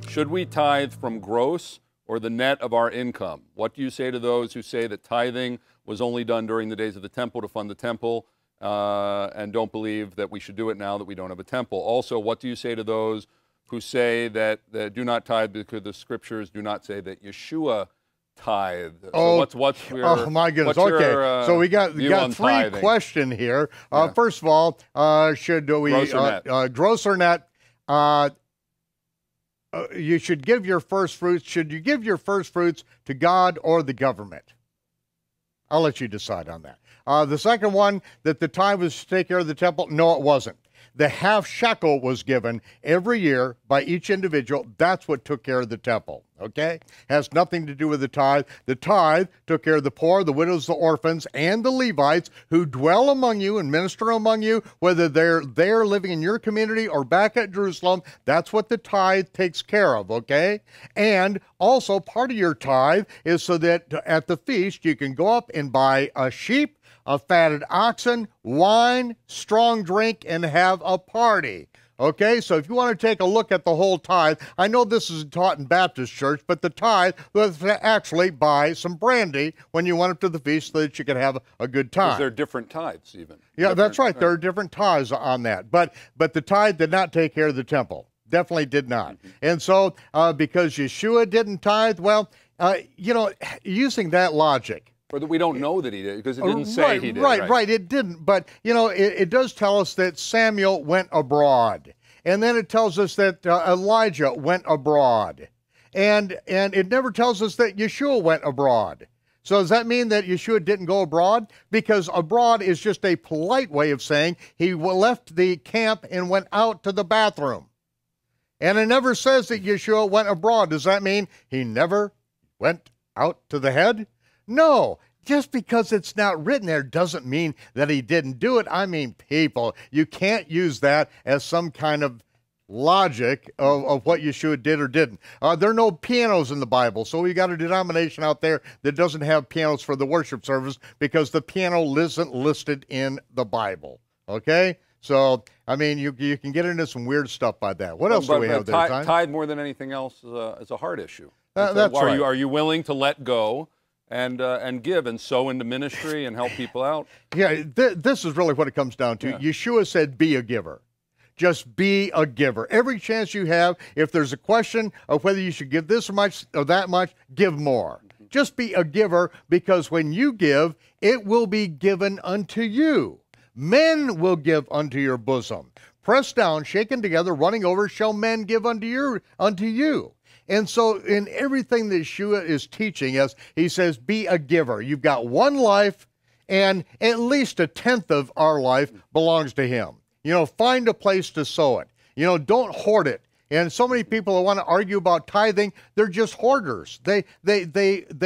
Should we tithe from gross or the net of our income? What do you say to those who say that tithing was only done during the days of the temple to fund the temple and don't believe that we should do it now that we don't have a temple? Also, what do you say to those who say that do not tithe because the scriptures do not say that Yeshua tithe? So what's your, oh my goodness, what's okay. Your, so we got three tithing? questions here. First of all, should we gross or net? You should give your first fruits. Should you give your first fruits to God or the government? I'll let you decide on that. The second one, that the tithe was to take care of the temple. No, it wasn't. The half shekel was given every year by each individual. That's what took care of the temple, okay? Has nothing to do with the tithe. The tithe took care of the poor, the widows, the orphans, and the Levites who dwell among you and minister among you, whether they're there living in your community or back at Jerusalem. That's what the tithe takes care of, okay? And also part of your tithe is so that at the feast you can go up and buy a sheep, a fatted oxen, wine, strong drink, and have a party. Okay, so if you want to take a look at the whole tithe, I know this is taught in Baptist church, but the tithe was to actually buy some brandy when you went up to the feast so that you could have a good time. Because there are different tithes even. Yeah, that's right. There are different tithes on that. But the tithe did not take care of the temple. Definitely did not. And so because Yeshua didn't tithe, well, using that logic, or that we don't know that he did, because it didn't say he did. Right, it didn't. But, it does tell us that Samuel went abroad. And then it tells us that Elijah went abroad. And it never tells us that Yeshua went abroad. So does that mean that Yeshua didn't go abroad? Because abroad is just a polite way of saying he left the camp and went out to the bathroom. And it never says that Yeshua went abroad. Does that mean he never went out to the head? No, just because it's not written there doesn't mean that he didn't do it. I mean, people, you can't use that as some kind of logic of what Yeshua did or didn't. There are no pianos in the Bible, so we got a denomination out there that doesn't have pianos for the worship service because the piano isn't listed in the Bible, okay? So, I mean, you can get into some weird stuff by that. What else do we have there, Ty? Tithe more than anything else is a heart issue. That's right. Are you willing to let go and give and sow into ministry and help people out? Yeah, this is really what it comes down to. Yeah. Yeshua said, be a giver. Just be a giver. Every chance you have, if there's a question of whether you should give this much or that much, give more. Just be a giver, because when you give, it will be given unto you. Men will give unto your bosom. Pressed down, shaken together, running over, shall men give unto you. And so in everything that Yeshua is teaching us, he says, be a giver. You've got one life, and at least a tenth of our life belongs to him. Find a place to sow it. Don't hoard it. And so many people that want to argue about tithing, they're just hoarders. They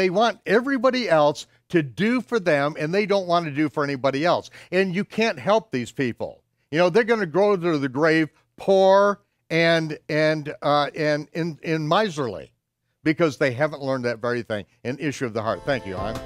want everybody else to do for them, and they don't want to do for anybody else. And you can't help these people. They're going to go to the grave poor and miserly, because they haven't learned that very thing, an issue of the heart. Thank you, Ian.